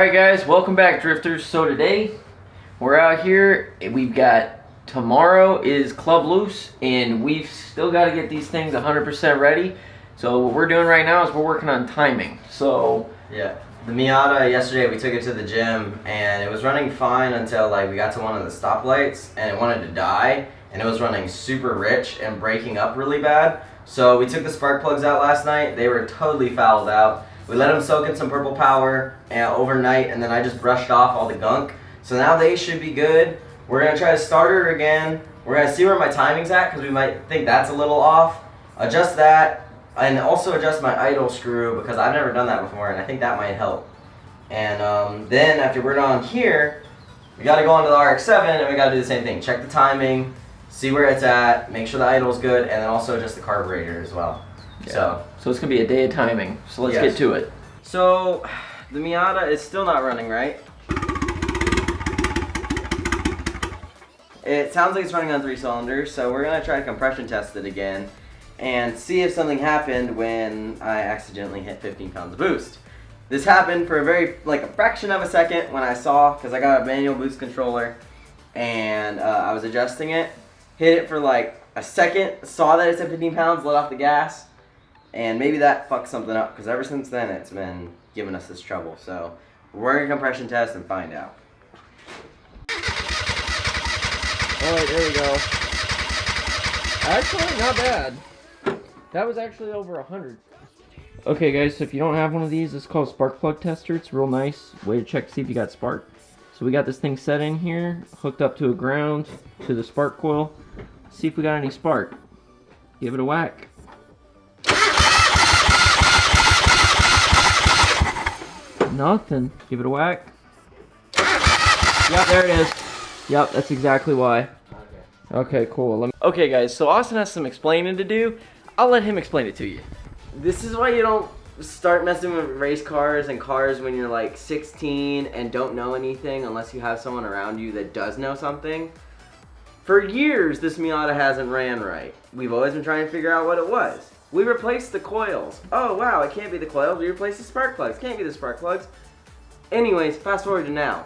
Alright guys, welcome back drifters. So today we're out here, we've got tomorrow is Club Loose and we've still got to get these things 100% ready. So what we're doing right now is we're working on timing. So yeah, the Miata, yesterday we took it to the gym and it was running fine until like we got to one of the stoplights and it wanted to die and it was running super rich and breaking up really bad. So we took the spark plugs out last night. They were totally fouled out. We let them soak in some purple power overnight, and then I just brushed off all the gunk. So now they should be good. We're going to try to start her again. We're going to see where my timing's at because we might think that's a little off. Adjust that, and also adjust my idle screw because I've never done that before, and I think that might help. And then after we're done here, we got to go on to the RX-7, and we got to do the same thing. Check the timing, see where it's at, make sure the idle's good, and then also adjust the carburetor as well. Yeah. So it's going to be a day of timing. So let's get to it. So the Miata is still not running right. It sounds like it's running on 3 cylinders, so we're going to try to compression test it again and see if something happened when I accidentally hit 15 pounds of boost. This happened for a fraction of a second when I saw, because I got a manual boost controller and I was adjusting it, hit it for like a second, saw that it's at 15 pounds, let off the gas. And maybe that fucked something up because ever since then it's been giving us this trouble. So we're going to compression test and find out. Alright, there we go. Actually, not bad. That was actually over 100. Okay guys, so if you don't have one of these, it's called spark plug tester. It's real nice way to check to see if you got spark. So we got this thing set in here, hooked up to a ground, to the spark coil. See if we got any spark. Give it a whack. Nothing. Give it a whack. Yep, there it is. Yep, that's exactly why. Okay, cool. Okay, guys, so Austin has some explaining to do. I'll let him explain it to you. This is why you don't start messing with race cars and cars when you're like 16 and don't know anything unless you have someone around you that does know something. For years, this Miata hasn't ran right. We've always been trying to figure out what it was. We replaced the coils. Oh wow, it can't be the coils. We replaced the spark plugs. Can't be the spark plugs. Anyways, fast forward to now.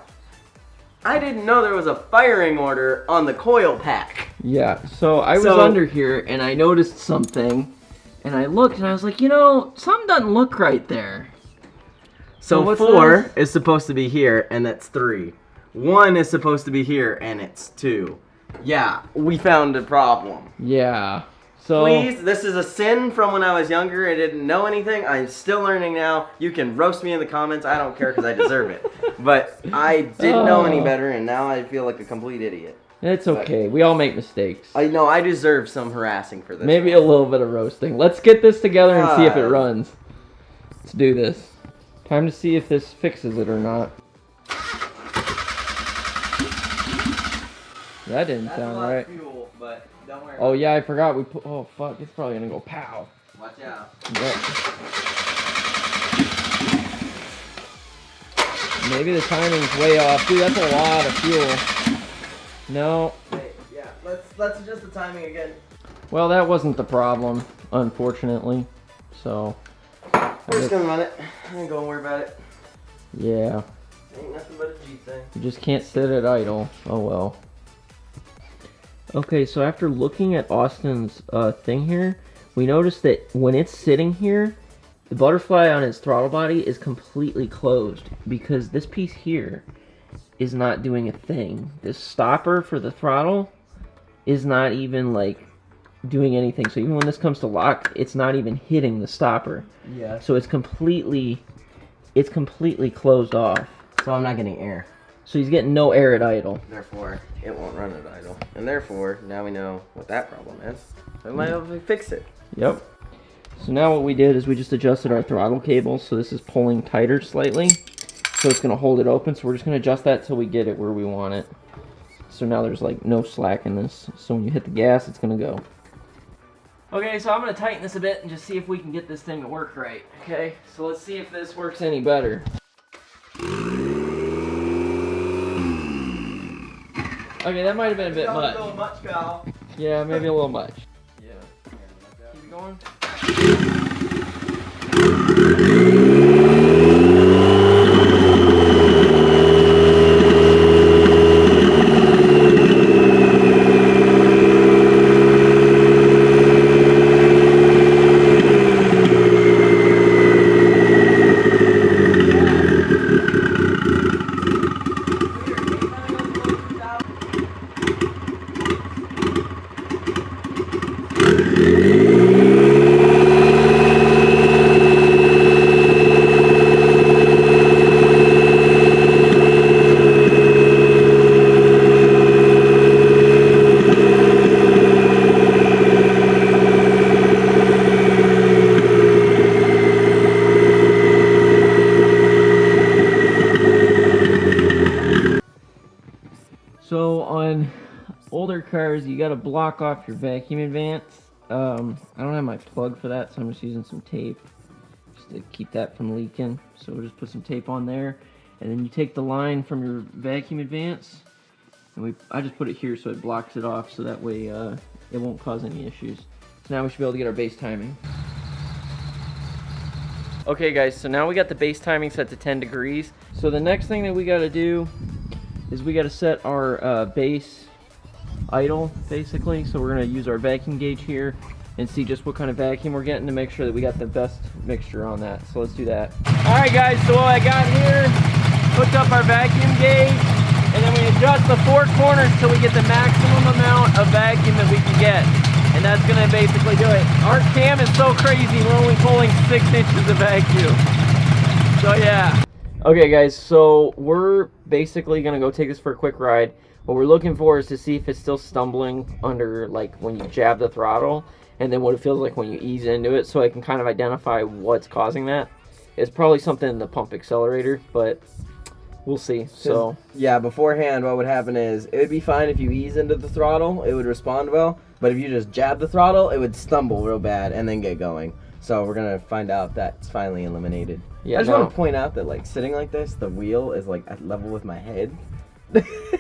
I didn't know there was a firing order on the coil pack. Yeah, so I was under here and I noticed something and I looked and I was like, you know, something doesn't look right there. So 4 is supposed to be here and that's 3. 1 is supposed to be here and it's 2. Yeah, we found a problem. Yeah. So, please, this is a sin from when I was younger and didn't know anything. I'm still learning now. You can roast me in the comments. I don't care because I deserve it. But I didn't know any better and now I feel like a complete idiot. It's okay. We all make mistakes. I know I deserve some harassing for this. Maybe a little bit of roasting. Let's get this together and see if it runs. Let's do this. Time to see if this fixes it or not. That didn't sound right. Fuel, but don't worry. Oh yeah, I forgot we put. Oh fuck, it's probably gonna go pow. Watch out. Yep. Maybe the timing's way off. Dude, that's a lot of fuel. No. Hey, yeah, let's adjust the timing again. Well, that wasn't the problem, unfortunately. So. We're just gonna run it. I ain't gonna worry about it. Yeah. Ain't nothing but a G thing. You just can't sit at idle. Oh well. Okay, so after looking at Austin's thing here, we noticed that when it's sitting here, the butterfly on its throttle body is completely closed because this piece here is not doing a thing. This stopper for the throttle is not even like doing anything. So even when this comes to lock, it's not even hitting the stopper. Yeah. So it's completely closed off. So I'm not getting air. So he's getting no air at idle. Therefore, it won't run at idle. And therefore, now we know what that problem is. So we might be able to fix it. Yep. So now what we did is we just adjusted our throttle cable. So this is pulling tighter slightly. So it's going to hold it open. So we're just going to adjust that till we get it where we want it. So now there's like no slack in this. So when you hit the gas, it's going to go. Okay, so I'm going to tighten this a bit and just see if we can get this thing to work right. Okay, so let's see if this works any better. Okay, that might have been a bit much. A little much, pal. Yeah, maybe a little much. Yeah. Keep it going. guys, you got to block off your vacuum advance. I don't have my plug for that, so I'm just using some tape just to keep that from leaking. So we'll just put some tape on there, and then you take the line from your vacuum advance, and I just put it here so it blocks it off, so that way it won't cause any issues. So now we should be able to get our base timing. Okay guys, so now we got the base timing set to 10 degrees. So the next thing that we got to do is we got to set our base idle, basically. So we're going to use our vacuum gauge here and see just what kind of vacuum we're getting to make sure that we got the best mixture on that. So let's do that. All right guys, so what I got here, hooked up our vacuum gauge, and then we adjust the 4 corners till we get the maximum amount of vacuum that we can get. And that's gonna basically do it. Our cam is so crazy, we're only pulling 6 inches of vacuum. So yeah. Okay guys, so we're basically gonna go take this for a quick ride. What we're looking for is to see if it's still stumbling under, like, when you jab the throttle, and then what it feels like when you ease into it, so I can kind of identify what's causing that. It's probably something in the pump accelerator, but we'll see. So yeah, beforehand what would happen is it would be fine if you ease into the throttle, it would respond well, but if you just jab the throttle, it would stumble real bad and then get going. So we're gonna find out if that's finally eliminated. Yeah, I just want to point out that, like, sitting like this, the wheel is like at level with my head.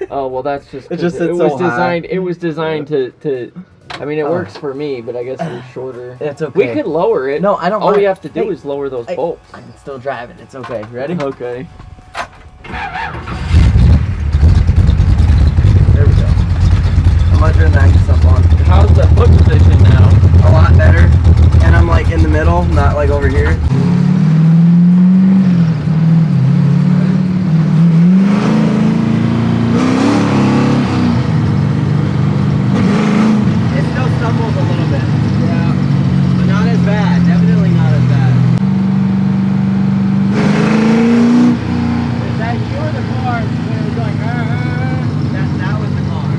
Oh well, that's just it was designed. It was designed to. I mean, it works for me, but I guess it was shorter. It's okay. We could lower it. No, I don't. All we have to do is lower those bolts. I'm still driving. It's okay. Ready? Okay. There we go. I'm gonna turn the axis up on. How's the foot position now? A lot better. And I'm like in the middle, not like over here. It still stumbles a little bit. Yeah. But not as bad. Definitely not as bad. Is that you or the car when it was going? That was the car.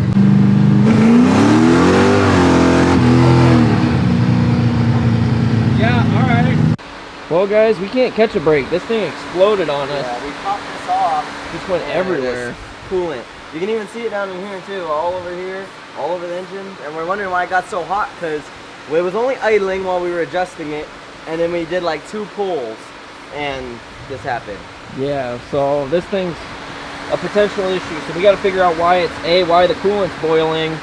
Yeah. All right. Well, guys, we can't catch a break. This thing exploded on us. Yeah, we popped this off. Just went everywhere. Coolant. You can even see it down in here too, all over here, all over the engine. And we're wondering why it got so hot, because it was only idling while we were adjusting it, and then we did like 2 pulls, and this happened. Yeah, so this thing's a potential issue. So we got to figure out why why the coolant's boiling,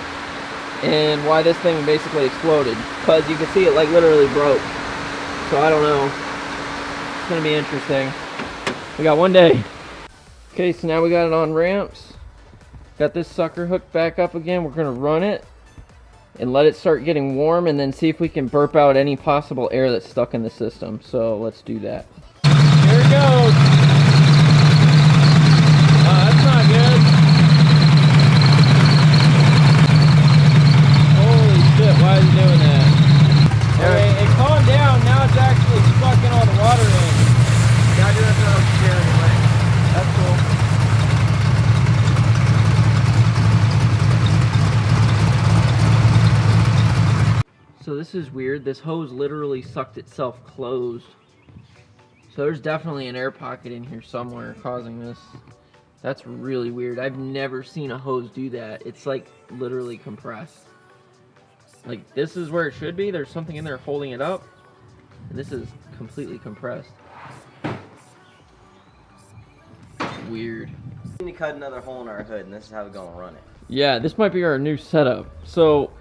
and why this thing basically exploded. Because you can see it like literally broke. So I don't know. It's gonna be interesting. We got one day. Okay, so now we got it on ramps. Got this sucker hooked back up again. We're gonna run it and let it start getting warm, and then see if we can burp out any possible air that's stuck in the system. So let's do that. Here it goes. That's not good. Holy shit, why is it doing that? Okay, it calmed down. Now it's actually sucking all the water in. Yeah, I do have to steer anyway. That's cool. So this is weird. This hose literally sucked itself closed. So there's definitely an air pocket in here somewhere causing this. That's really weird. I've never seen a hose do that. It's like literally compressed. Like, this is where it should be. There's something in there holding it up. And this is completely compressed. Weird. We need to cut another hole in our hood, and this is how we're gonna run it. Yeah, this might be our new setup. So,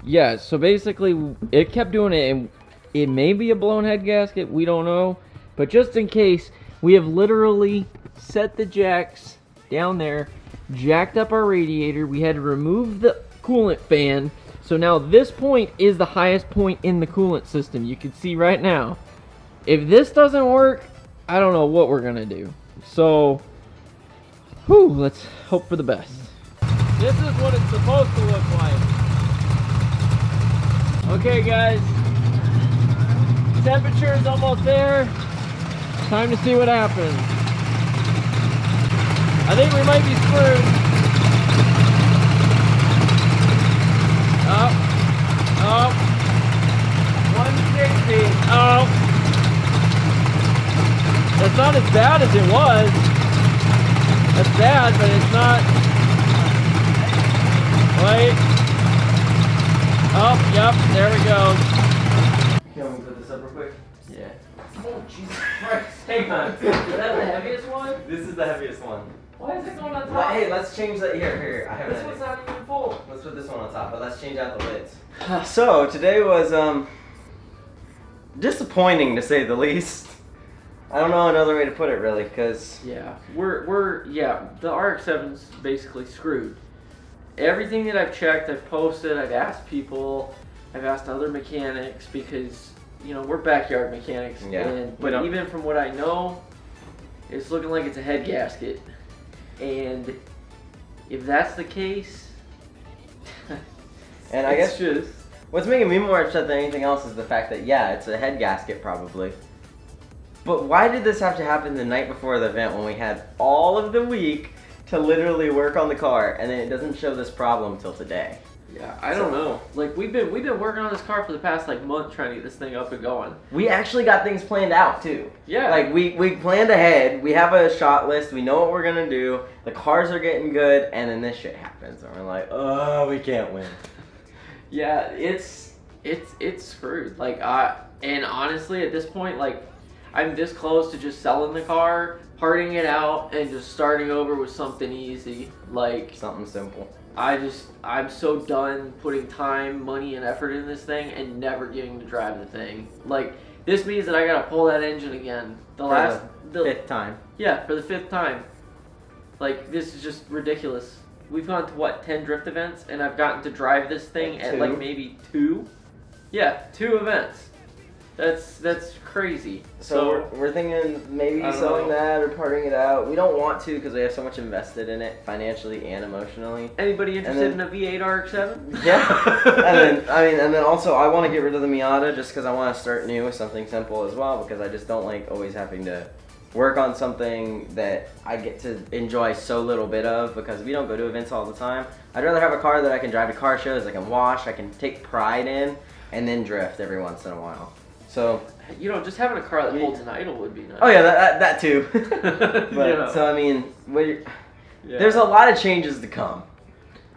yeah, so basically, it kept doing it, and it may be a blown head gasket. We don't know. But just in case, we have literally set the jacks down there, jacked up our radiator. We had to remove the coolant fan. So now this point is the highest point in the coolant system. You can see right now. If this doesn't work, I don't know what we're gonna do. So, whew, let's hope for the best. This is what it's supposed to look like. Okay guys, temperature is almost there. Time to see what happens. I think we might be screwed. Up, up, 160, up. That's not as bad as it was. That's bad, but it's not. Wait, Yep, there we go. Can we put this up real quick? Yeah. Oh, Jesus Christ. Hang on. Is that the heaviest one? This is the heaviest one. Why is it going on top? Hey, let's change that. Here. I have This an one's idea. not even full. Let's put this one on top, but let's change out the lids. So, today was, disappointing to say the least. I don't know another way to put it really, because... Yeah, the RX-7's basically screwed. Everything that I've checked, I've posted, I've asked people, I've asked other mechanics, because, you know, we're backyard mechanics. Yeah. But even from what I know, it's looking like it's a head gasket. And if that's the case, and I guess just... what's making me more upset than anything else is the fact that, yeah, it's a head gasket probably. But why did this have to happen the night before the event when we had all of the week to literally work on the car, and then it doesn't show this problem till today? Yeah, I don't know. Like we've been working on this car for the past like month trying to get this thing up and going. We actually got things planned out too. Yeah. Like we planned ahead. We have a shot list. We know what we're gonna do. The cars are getting good, and then this shit happens, and we're like, oh, we can't win. Yeah, it's screwed. And honestly, at this point, like, I'm this close to just selling the car, parting it out, and just starting over with something easy. Like Something simple. I'm so done putting time, money, and effort in this thing and never getting to drive the thing. Like, this means that I gotta pull that engine again. The fifth time. Yeah, for the 5th time. Like, this is just ridiculous. We've gone to, what, 10 drift events, and I've gotten to drive this thing at, like, maybe 2? Yeah, 2 events. That's crazy. So we're thinking maybe selling that or parting it out. We don't want to because we have so much invested in it financially and emotionally. Anybody interested in a V8 RX-7? Yeah. and then also I want to get rid of the Miata just because I want to start new with something simple as well, because I just don't like always having to work on something that I get to enjoy so little bit of, because we don't go to events all the time. I'd rather have a car that I can drive to car shows, I can wash, I can take pride in, and then drift every once in a while. So, you know, just having a car that holds an idle would be nice. Oh yeah, that too. But you know. So I mean, there's a lot of changes to come.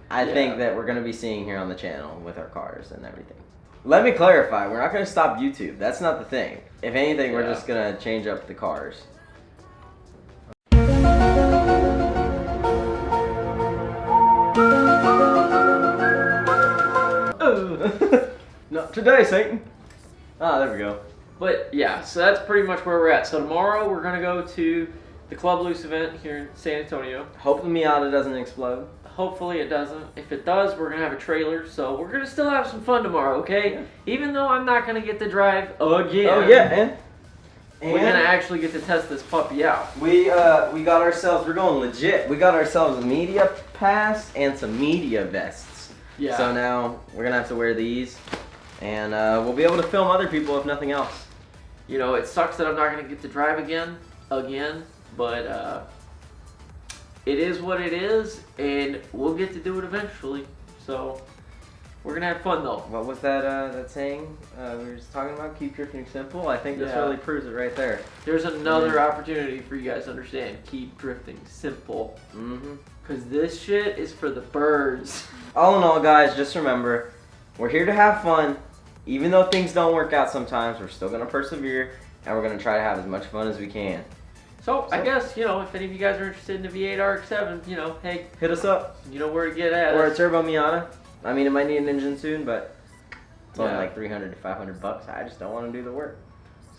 I think that we're gonna be seeing here on the channel with our cars and everything. Let me clarify: we're not gonna stop YouTube. That's not the thing. If anything, we're just gonna change up the cars. Not today, Satan. Ah, there we go. But yeah, so that's pretty much where we're at. So tomorrow we're gonna go to the Club Loose event here in San Antonio. Hope the Miata doesn't explode. Hopefully it doesn't. If it does, we're gonna have a trailer. So we're gonna still have some fun tomorrow, okay? Yeah. Even though I'm not gonna get to drive again. Oh yeah, and we're gonna actually get to test this puppy out. We got ourselves. We're going legit. We got ourselves a media pass and some media vests. Yeah. So now we're gonna have to wear these. And we'll be able to film other people if nothing else. You know, it sucks that I'm not going to get to drive again, but it is what it is, and we'll get to do it eventually. So we're going to have fun, though. What was that saying we were just talking about? Keep drifting simple? I think this really proves it right there. There's another opportunity for you guys to understand. Keep drifting simple. Because this shit is for the birds. All in all, guys, just remember, we're here to have fun. Even though things don't work out sometimes, we're still going to persevere, and we're going to try to have as much fun as we can. So I guess, you know, if any of you guys are interested in the V8 RX-7, you know, hey, hit us up. You know where to get at. Or a turbo Miata. I mean, it might need an engine soon, but it's only like $300 to $500. I just don't want to do the work.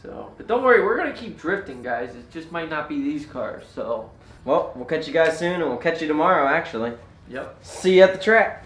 So, but don't worry, we're going to keep drifting, guys. It just might not be these cars, so. Well, we'll catch you guys soon, and we'll catch you tomorrow, actually. Yep. See you at the track.